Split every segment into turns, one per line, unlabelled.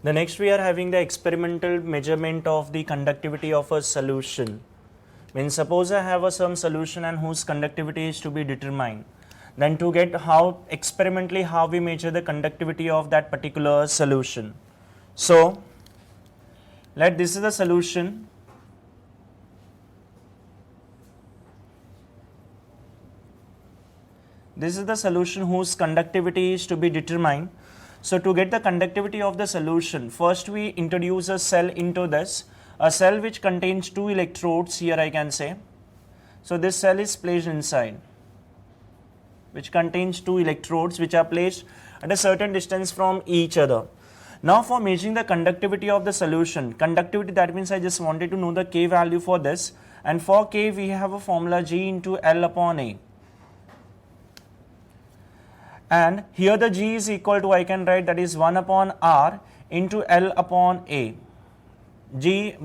The next we are having the experimental measurement of the conductivity of a solution. When suppose I have some solution and whose conductivity is to be determined, then to get how experimentally how we measure the conductivity of that particular solution. So let this is the solution. This is the solution whose conductivity is to be determined. So to get the conductivity of the solution, first we introduce a cell into this, a cell which contains 2 electrodes here I can say. So this cell is placed inside, which contains 2 electrodes which are placed at a certain distance from each other. Now for measuring the conductivity of the solution, conductivity, that means I just wanted to know the K value for this, and for K we have a formula G into L upon A. And here the G is equal to, I can write that is 1 upon R into L upon A. G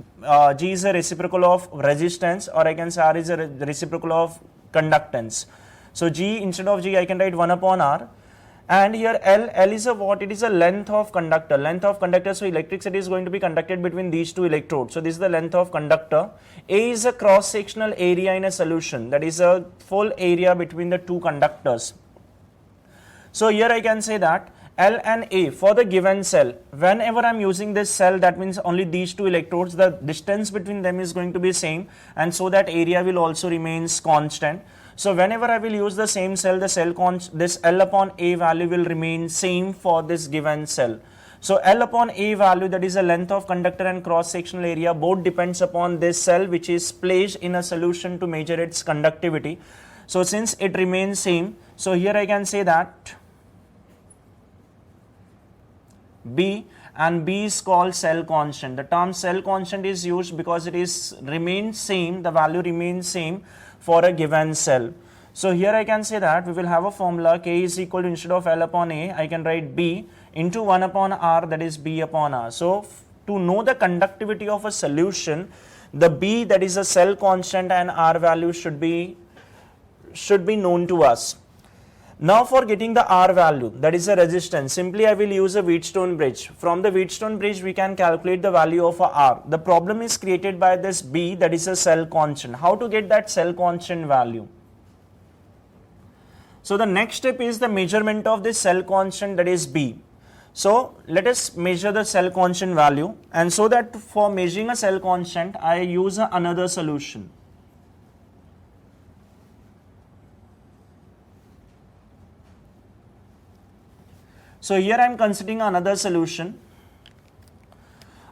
is a reciprocal of resistance, or I can say R is a reciprocal of conductance. So G, instead of G I can write 1 upon R, and here L is a what? It is a length of conductor. So electricity is going to be conducted between these 2 electrodes. So this is the length of conductor. A is a cross sectional area in a solution, that is a full area between the 2 conductors. So here I can say that L and A for the given cell, whenever I am using this cell, that means only these 2 electrodes, the distance between them is going to be same, and so that area will also remains constant. So whenever I will use the same cell, this L upon A value will remain same for this given cell. So L upon A value, that is the length of conductor and cross sectional area, both depends upon this cell which is placed in a solution to measure its conductivity. So since it remains same, so here I can say that B, and B is called cell constant. The term cell constant is used because it is remains same, the value remains same for a given cell. So here I can say that we will have a formula K is equal to, instead of L upon A, I can write B into 1 upon R, that is B upon R. So to know the conductivity of a solution, the B, that is a cell constant, and R value should be known to us. Now for getting the R value, that is a resistance, simply I will use a Wheatstone bridge. From the Wheatstone bridge we can calculate the value of a R. The problem is created by this B, that is a cell constant. How to get that cell constant value? So the next step is the measurement of this cell constant, that is B. So let us measure the cell constant value, and so that for measuring a cell constant I use another solution. So here I am considering another solution,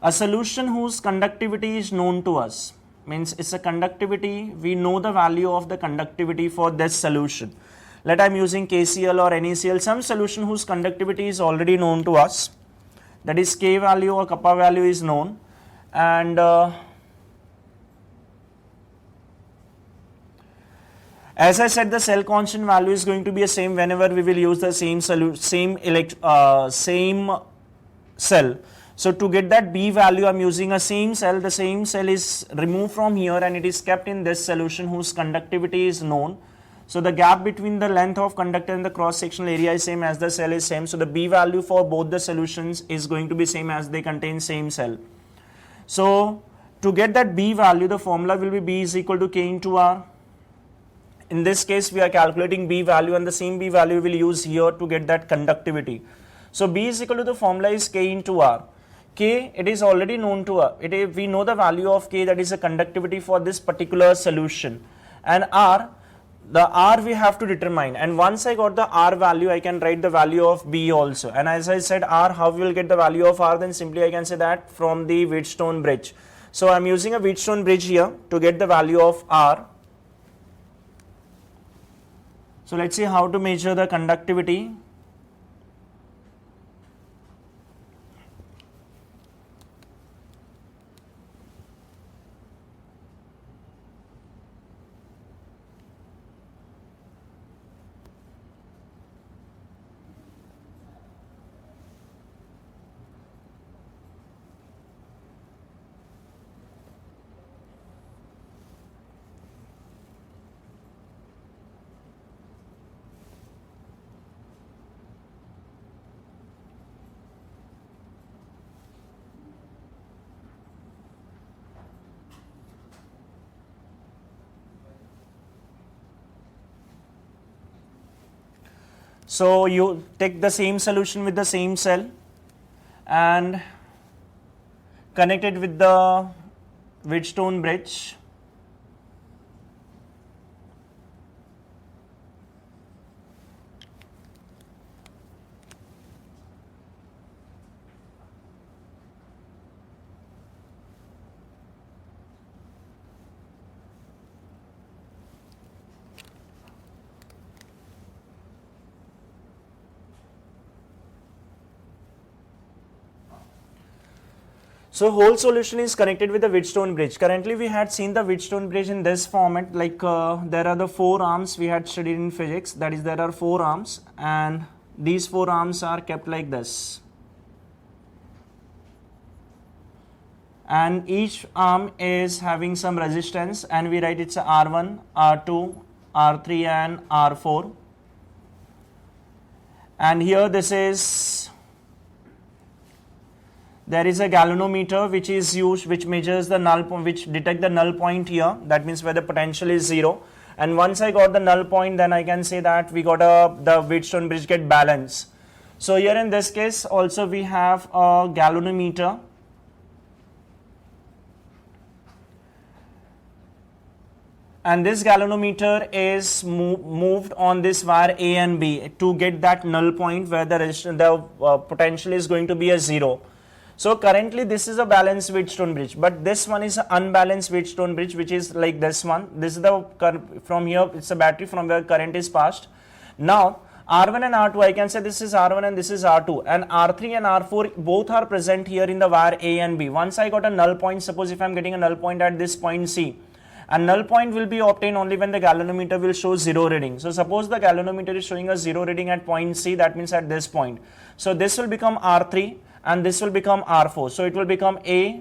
a solution whose conductivity is known to us, means it's a conductivity, we know the value of the conductivity for this solution. Let I am using KCl or NaCl, some solution whose conductivity is already known to us, that is K value or kappa value is known, and as I said, the cell constant value is going to be the same whenever we will use the same cell. So to get that B value, I am using a same cell. The same cell is removed from here and it is kept in this solution whose conductivity is known. So the gap between the length of conductor and the cross sectional area is same as the cell is same. So the B value for both the solutions is going to be same as they contain same cell. So to get that B value, the formula will be B is equal to K into R. In this case we are calculating B value, and the same B value we will use here to get that conductivity. So B is equal to, the formula is K into R. K, it is already known to us, we know the value of K, that is the conductivity for this particular solution, and R, the R we have to determine, and once I got the R value I can write the value of B also. And as I said R, how we will get the value of R? Then simply I can say that from the Wheatstone bridge. So I am using a Wheatstone bridge here to get the value of R. So let's see how to measure the conductivity. So you take the same solution with the same cell and connect it with the Wheatstone bridge. So whole solution is connected with the Wheatstone bridge. Currently we had seen the Wheatstone bridge in this format, like there are the 4 arms we had studied in physics, that is there are 4 arms and these 4 arms are kept like this. And each arm is having some resistance and we write it's a R1, R2, R3 and R4. And here this is, there is a galvanometer which is used, which measures the null point, which detect the null point here, that means where the potential is 0. And once I got the null point, then I can say that we got the Wheatstone bridge get balanced. So here in this case also we have a galvanometer, and this galvanometer is moved on this wire A and B to get that null point where the potential is going to be a 0. So currently this is a balanced Wheatstone bridge, but this one is an unbalanced Wheatstone bridge, which is like this one. This is the, from here it's a battery from where current is passed. Now R1 and R2, I can say this is R1 and this is R2, and R3 and R4 both are present here in the wire A and B. Once I got a null point, suppose if I am getting a null point at this point C, and null point will be obtained only when the galvanometer will show 0 reading. So suppose the galvanometer is showing a 0 reading at point C, that means at this point. So this will become R3 and this will become R4. So it will become A,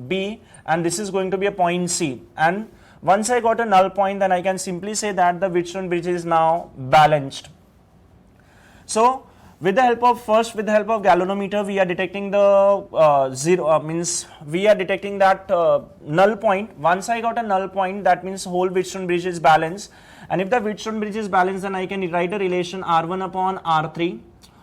B, and this is going to be a point C. And once I got a null point, then I can simply say that the Wheatstone bridge is now balanced. So with the help of galvanometer, we are detecting the means we are detecting that null point. Once I got a null point, that means whole Wheatstone bridge is balanced. And if the Wheatstone bridge is balanced, then I can write a relation R1 upon R3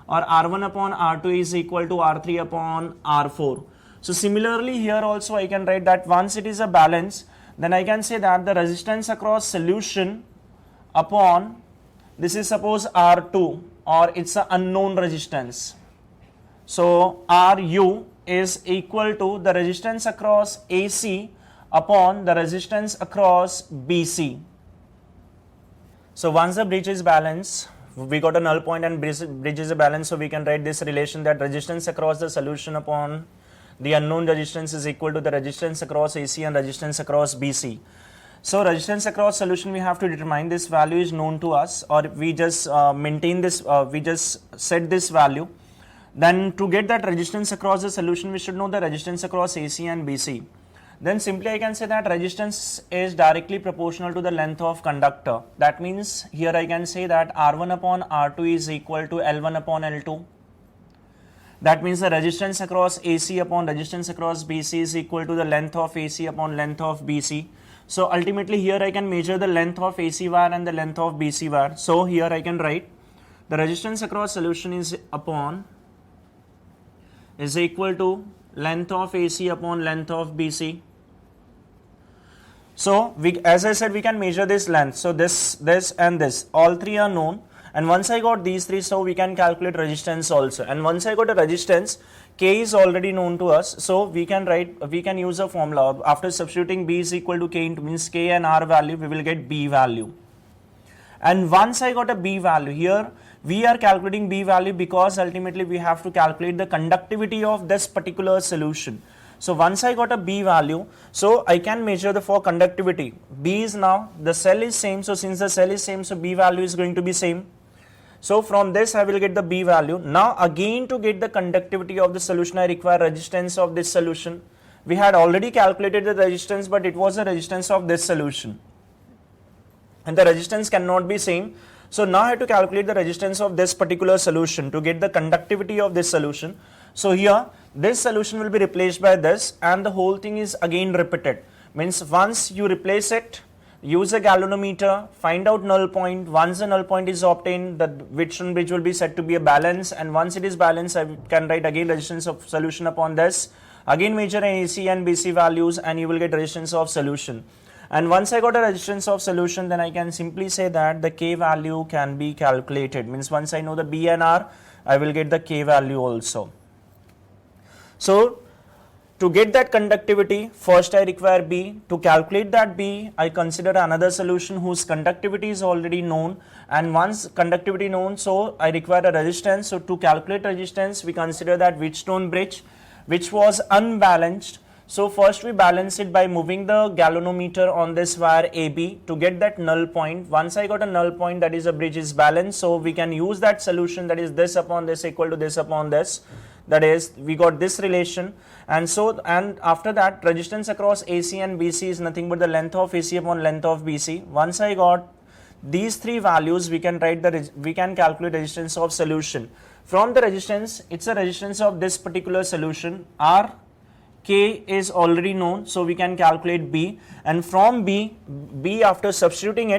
or R1 upon R2 is equal to R3 upon R4. So similarly here also I can write that once it is a balance, then I can say that the resistance across solution upon, this is suppose R2, or it's an unknown resistance. So Ru is equal to the resistance across AC upon the resistance across BC. So once the bridge is balanced, we got a null point and bridge is a balance, so we can write this relation that resistance across the solution upon the unknown resistance is equal to the resistance across AC and resistance across BC. So resistance across solution we have to determine, this value is known to us, or we just maintain this, we just set this value. Then to get that resistance across the solution, we should know the resistance across AC and BC. Then simply I can say that resistance is directly proportional to the length of conductor. That means here I can say that R1 upon R2 is equal to L1 upon L2. That means the resistance across AC upon resistance across BC is equal to the length of AC upon length of BC. So ultimately here I can measure the length of AC wire and the length of BC wire. So here I can write the resistance across solution is equal to length of AC upon length of BC. So as I said, we can measure this length. So this and this, all three are known. And once I got these three, so we can calculate resistance also. And once I got a resistance, K is already known to us. So we can use a formula. After substituting B is equal to K into, means K and R value, we will get B value. And once I got a B value, here we are calculating B value because ultimately we have to calculate the conductivity of this particular solution. So once I got a B value, so I can measure the for conductivity. B is now, the cell is same, so since the cell is same, so B value is going to be same. So from this I will get the B value. Now again to get the conductivity of the solution, I require resistance of this solution. We had already calculated the resistance, but it was the resistance of this solution. And the resistance cannot be same. So now I have to calculate the resistance of this particular solution to get the conductivity of this solution. So here this solution will be replaced by this and the whole thing is again repeated. Means once you replace it, use a galvanometer, find out null point. Once the null point is obtained, the Wheatstone bridge will be said to be a balance, and once it is balanced, I can write again resistance of solution upon this. Again measure AC and BC values, and you will get resistance of solution. And once I got a resistance of solution, then I can simply say that the K value can be calculated. Means once I know the B and R, I will get the K value also. So to get that conductivity, first I require B. To calculate that B, I consider another solution whose conductivity is already known, and once conductivity known, so I require a resistance. So to calculate resistance, we consider that Wheatstone bridge, which was unbalanced. So first we balance it by moving the galvanometer on this wire AB to get that null point. Once I got a null point, that is a bridge is balanced, so we can use that solution, that is this upon this equal to this upon this. That is, we got this relation, and so, and after that, resistance across AC and BC is nothing but the length of AC upon length of BC. Once I got these three values, we can calculate resistance of solution. From the resistance, it's a resistance of this particular solution. R, K is already known, so we can calculate B, and from B after substituting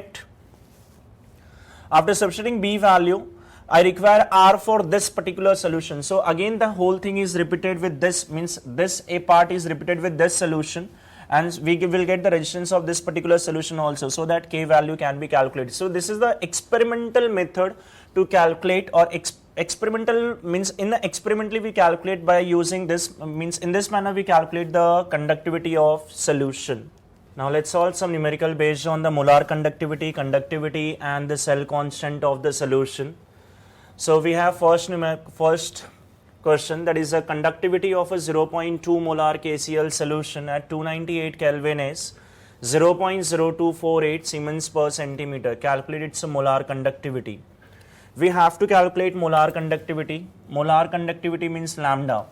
B value, I require R for this particular solution. So again the whole thing is repeated with this, means this A part is repeated with this solution, and we will get the resistance of this particular solution also, so that K value can be calculated. So this is the experimental method to calculate, or experimental means in the experimentally we calculate by using this, means in this manner we calculate the conductivity of solution. Now let's solve some numerical based on the molar conductivity, and the cell constant of the solution. So we have first question, that is a conductivity of a 0.2 molar KCl solution at 298 Kelvin is 0.0248 Siemens per centimeter. Calculate its molar conductivity. We have to calculate molar conductivity. Molar conductivity means lambda.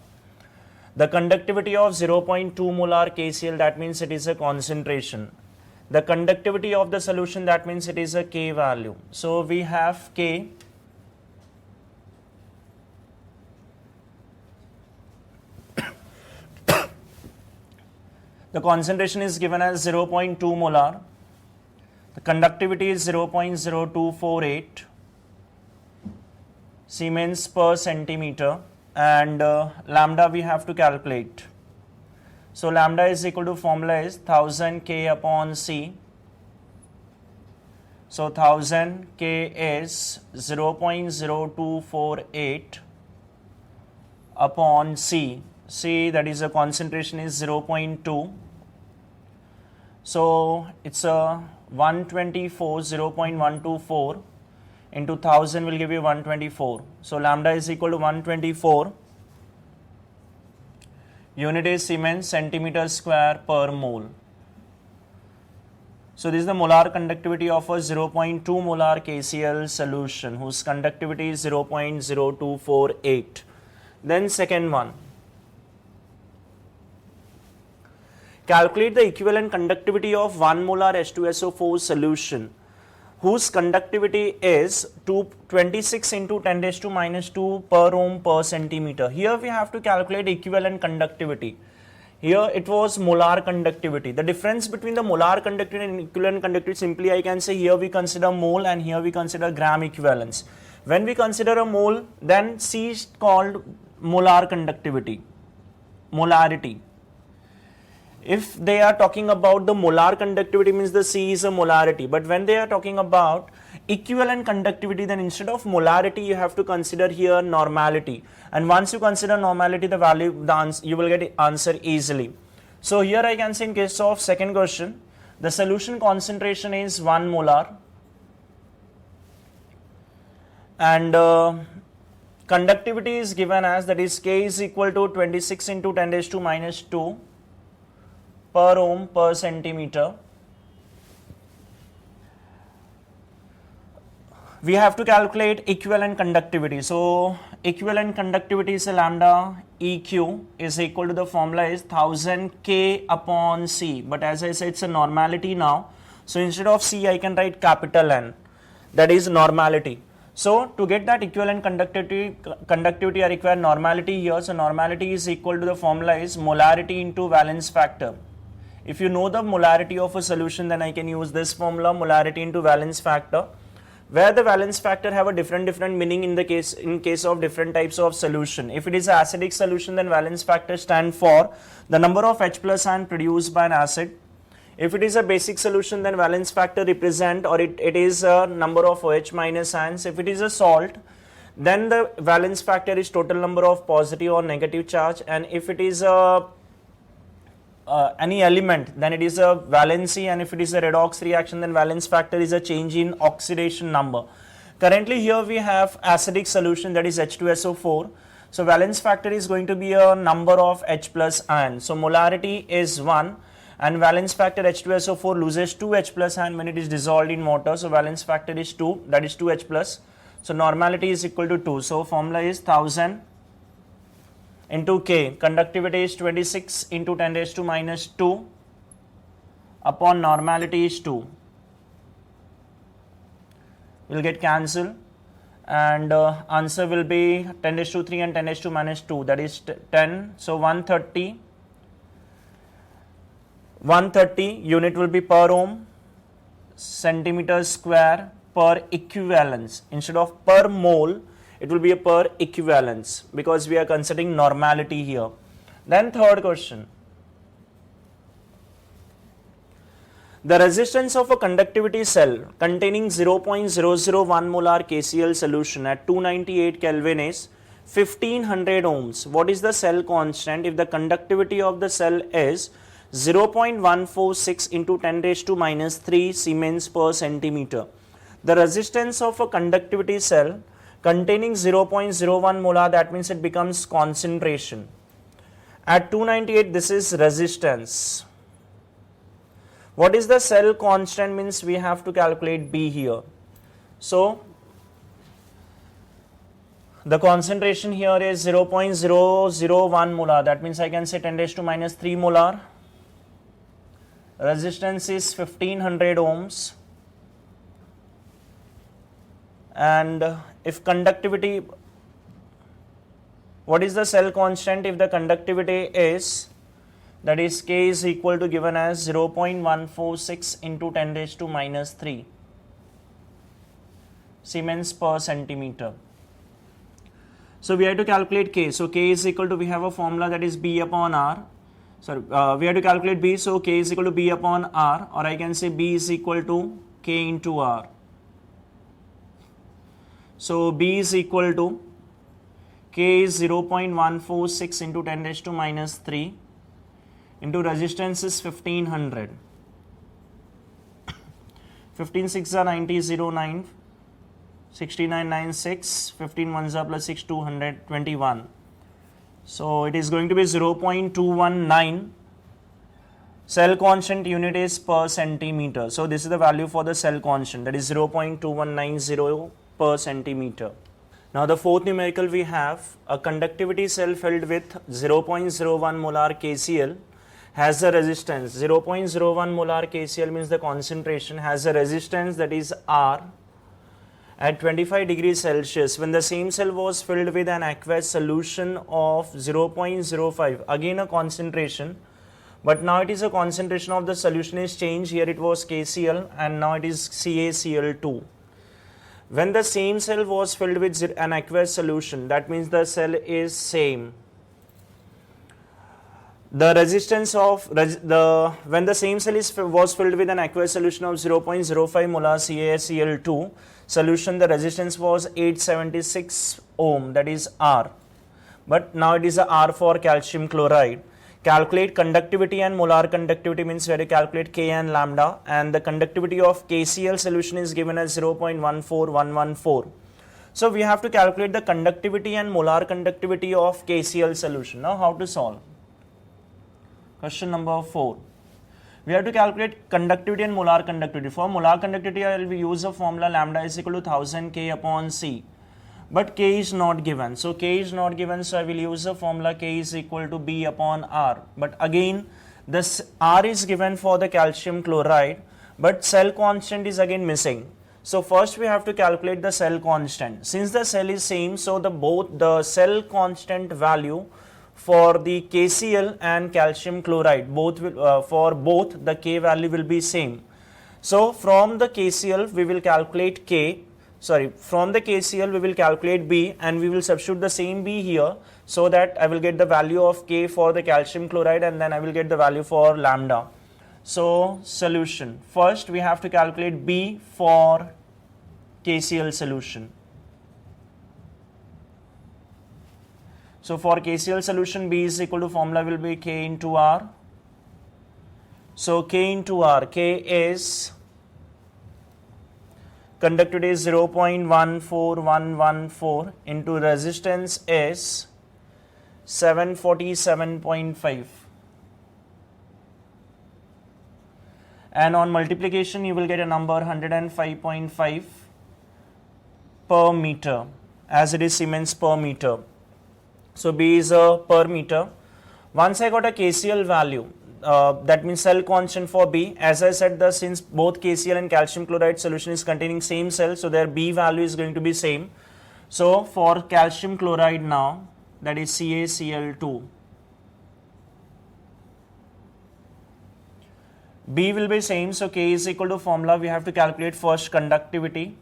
The conductivity of 0.2 molar KCl, that means it is a concentration. The conductivity of the solution, that means it is a K value. So we have K. The concentration is given as 0.2 molar. The conductivity is 0.0248 Siemens per centimeter, and lambda we have to calculate. So lambda is equal to, formula is 1000 K upon C. So 1000 K is 0.0248 upon C. C, that is a concentration is 0.2. So it's a 124, 0.124 into 1000 will give you 124. So lambda is equal to 124. Unit is Siemens centimeter square per mole. So this is the molar conductivity of a 0.2 molar KCl solution whose conductivity is 0.0248. Then second one. Calculate the equivalent conductivity of 1 molar H2SO4 solution whose conductivity is 26 into 10 raised to minus 2 per ohm per centimeter. Here we have to calculate equivalent conductivity. Here it was molar conductivity. The difference between the molar conductivity and equivalent conductivity, simply I can say here we consider mole and here we consider gram equivalence. When we consider a mole, then C is called molar conductivity, molarity. If they are talking about the molar conductivity, means the C is a molarity, but when they are talking about equivalent conductivity, then instead of molarity you have to consider here normality, and once you consider normality, the value, you will get answer easily. So here I can say in case of second question, the solution concentration is 1 molar and conductivity is given as, that is K is equal to 26 into 10 raised to minus 2 per ohm per centimeter. We have to calculate equivalent conductivity. So equivalent conductivity is a lambda EQ is equal to, the formula is 1000 K upon C, but as I said it's a normality now, so instead of C I can write capital N, that is normality. So to get that equivalent conductivity I require normality here. So normality is equal to, the formula is molarity into valence factor. If you know the molarity of a solution, then I can use this formula, molarity into valence factor, where the valence factor have a different meaning in case of different types of solution. If it is an acidic solution, then valence factor stand for the number of H plus ion produced by an acid. If it is a basic solution, then valence factor represent, or it is a number of OH minus ions. If it is a salt, then the valence factor is total number of positive or negative charge, and if it is a any element, then it is a valency, and if it is a redox reaction, then valence factor is a change in oxidation number. Currently here we have acidic solution, that is H2SO4. So valence factor is going to be a number of H plus ion. So molarity is 1, and valence factor H2SO4 loses 2 H plus ion when it is dissolved in water. So valence factor is 2, that is 2 H plus. So normality is equal to 2. So formula is 1000 into K. Conductivity is 26 into 10 raised to minus 2 upon normality is 2. Will get cancelled, and answer will be 10 raised to 3 and 10 raised to minus 2, that is 10. So 130 unit will be per ohm, centimeter square per equivalence. Instead of per mole, it will be a per equivalence, because we are considering normality here. Then third question. The resistance of a conductivity cell containing 0.001 molar KCl solution at 298 Kelvin is 1500 ohms. What is the cell constant if the conductivity of the cell is 0.146 into 10 raised to minus 3 Siemens per centimeter? The resistance of a conductivity cell containing 0.01 molar, that means it becomes concentration. At 298, this is resistance. What is the cell constant means we have to calculate B here. So the concentration here is 0.001 molar, that means I can say 10 raised to minus 3 molar. Resistance is 1500 ohms. And if conductivity, what is the cell constant if the conductivity is, that is K is equal to given as 0.146 into 10 raised to minus 3 Siemens per centimeter. So we have to calculate K. So K is equal to, we have a formula that is B upon R. Sorry, we have to calculate B. So K is equal to B upon R, or I can say B is equal to K into R. So B is equal to K is 0.146 into 10 raised to minus 3 into resistance is 1500. 15 6 are 90, 09, 6996, 15 1s are plus 6, 221. So it is going to be 0.219. Cell constant unit is per centimeter. So this is the value for the cell constant, that is 0.2190 per centimeter. Now the fourth numerical we have, a conductivity cell filled with 0.01 molar KCl has a resistance. 0.01 molar KCl means the concentration, has a resistance, that is R, at 25 degrees Celsius. When the same cell was filled with an aqueous solution of 0.05, again a concentration, but now it is a concentration of the solution is changed. Here it was KCl and now it is CaCl2. When the same cell was filled with an aqueous solution, that means the cell is same. The resistance of when the same cell was filled with an aqueous solution of 0.05 molar CaCl2 solution, the resistance was 876 ohm, that is R. But now it is a R for calcium chloride. Calculate conductivity and molar conductivity, means we have to calculate K and lambda, and the conductivity of KCl solution is given as 0.14114. So we have to calculate the conductivity and molar conductivity of KCl solution. Now how to solve? Question number 4. We have to calculate conductivity and molar conductivity. For molar conductivity, I will use a formula lambda is equal to 1000 K upon C. But K is not given. So K is not given, so I will use a formula K is equal to B upon R. But again, this R is given for the calcium chloride, but cell constant is again missing. So first we have to calculate the cell constant. Since the cell is same, so both the cell constant value for the KCl and calcium chloride, both will, for both the K value will be same. So from the KCl we will calculate from the KCl we will calculate B, and we will substitute the same B here, so that I will get the value of K for the calcium chloride, and then I will get the value for lambda. So solution, first we have to calculate B for KCl solution. So for KCl solution, B is equal to, formula will be K into R. So K into R, K is, conductivity is 0.14114 into resistance is 747.5. And on multiplication you will get a number 105.5 per meter, as it is Siemens per meter. So B is per meter. Once I got a KCl value, that means cell constant for B. As I said, since both KCl and calcium chloride solution is containing same cell, so their B value is going to be same. So for calcium chloride now, that is CaCl2, B will be same. So K is equal to, formula we have to calculate first conductivity.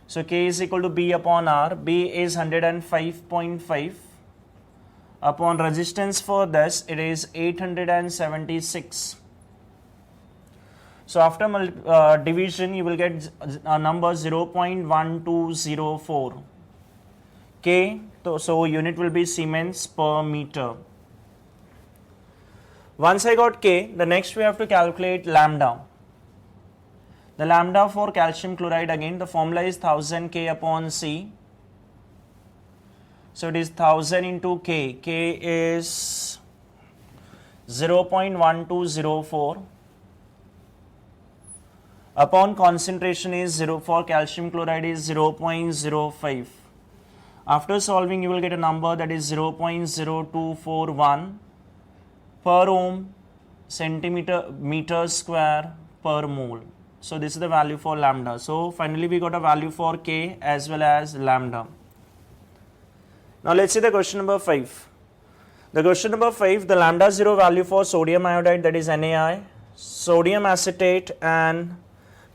So K is equal to B upon R. B is 105.5 upon resistance for this, it is 876. So after division you will get a number 0.1204 K. So unit will be Siemens per meter. Once I got K, the next we have to calculate lambda. The lambda for calcium chloride, again the formula is 1000 K upon C. So it is 1000 into K. K is 0.1204 upon concentration is 0 for calcium chloride is 0.05. After solving you will get a number that is 0.0241 per ohm centimeter meter square per mole. So this is the value for lambda. So finally we got a value for K as well as lambda. Now let's see the question number 5. The question number 5, the lambda 0 value for sodium iodide, that is NaI, sodium acetate and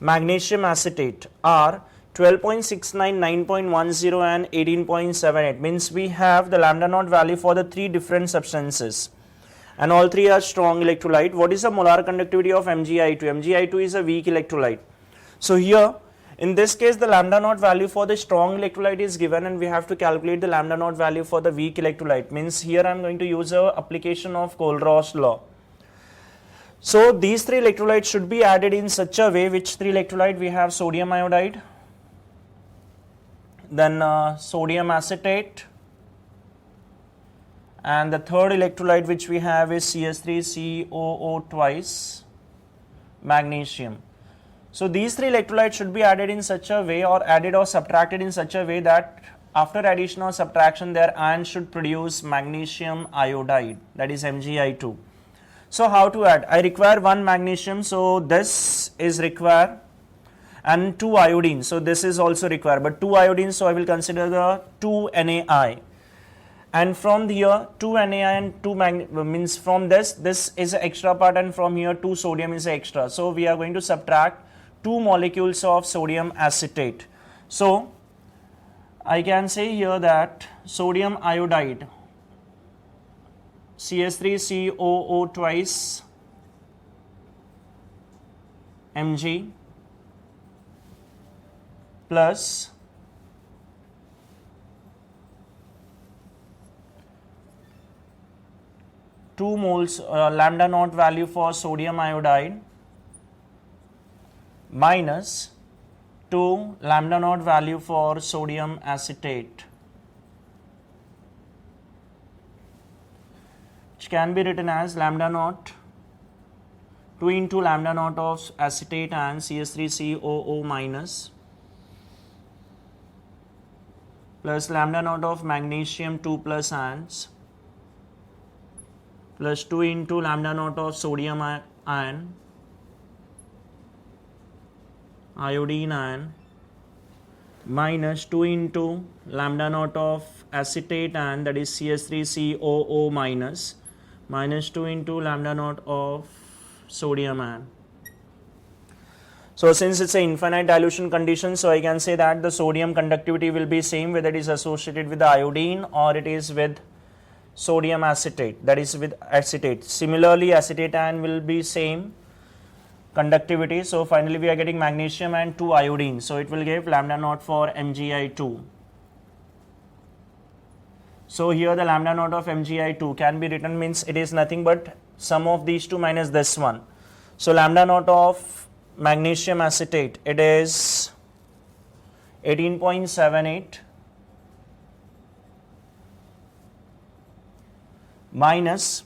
magnesium acetate are 12.69, 9.10 and 18.78. Means we have the lambda naught value for the three different substances, and all three are strong electrolyte. What is the molar conductivity of Mgi2? Mgi2 is a weak electrolyte. So here in this case the lambda naught value for the strong electrolyte is given, and we have to calculate the lambda naught value for the weak electrolyte. Means here I am going to use a application of Kohlrausch law. So these three electrolytes should be added in such a way. Which three electrolyte? We have sodium iodide, then sodium acetate, and the third electrolyte which we have is CS3COO twice magnesium. So these three electrolytes should be added in such a way, or added or subtracted in such a way, that after addition or subtraction their ions should produce magnesium iodide, that is Mgi2. So how to add? I require one magnesium, so this is required, and two iodine, so this is also required, but two iodine, so I will consider the 2 NaI. And from here 2 NaI and 2 means from this is an extra part, and from here 2 sodium is extra. So we are going to subtract 2 molecules of sodium acetate. So I can say here that sodium iodide CS3COO twice Mg plus 2 moles lambda naught value for sodium iodide minus 2 lambda naught value for sodium acetate, which can be written as lambda naught 2 into lambda naught of acetate and CS3COO minus plus lambda naught of magnesium 2 plus ants plus 2 into lambda naught of sodium ion, iodine ion, minus 2 into lambda naught of acetate and that is CS3COO minus 2 into lambda naught of sodium and. So since it's an infinite dilution condition, so I can say that the sodium conductivity will be same whether it is associated with the iodine or it is with sodium acetate, that is with acetate. Similarly, acetate and will be same conductivity. So finally we are getting magnesium and 2 iodine. So it will give lambda naught for MgI2. So here the lambda naught of MgI2 can be written means it is nothing but sum of these two minus this one. So lambda naught of magnesium acetate, it is 18.78 minus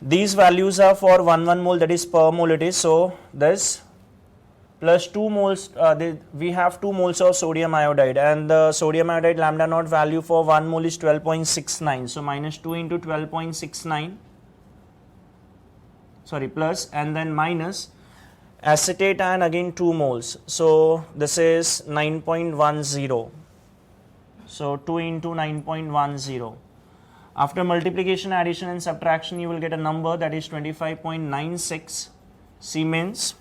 these values are for 1 mole, that is per mole it is. So this plus 2 moles, we have 2 moles of sodium iodide and the sodium iodide lambda naught value for 1 mole is 12.69. So minus 2 into 12.69, sorry, plus and then minus acetate and again 2 moles. So this is 9.10. So 2 into 9.10. After multiplication, addition and subtraction, you will get a number that is 25.96 Siemens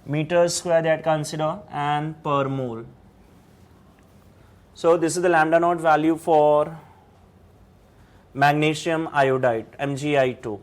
meters square that consider and per mole. So this is the lambda naught value for magnesium iodide, MgI2.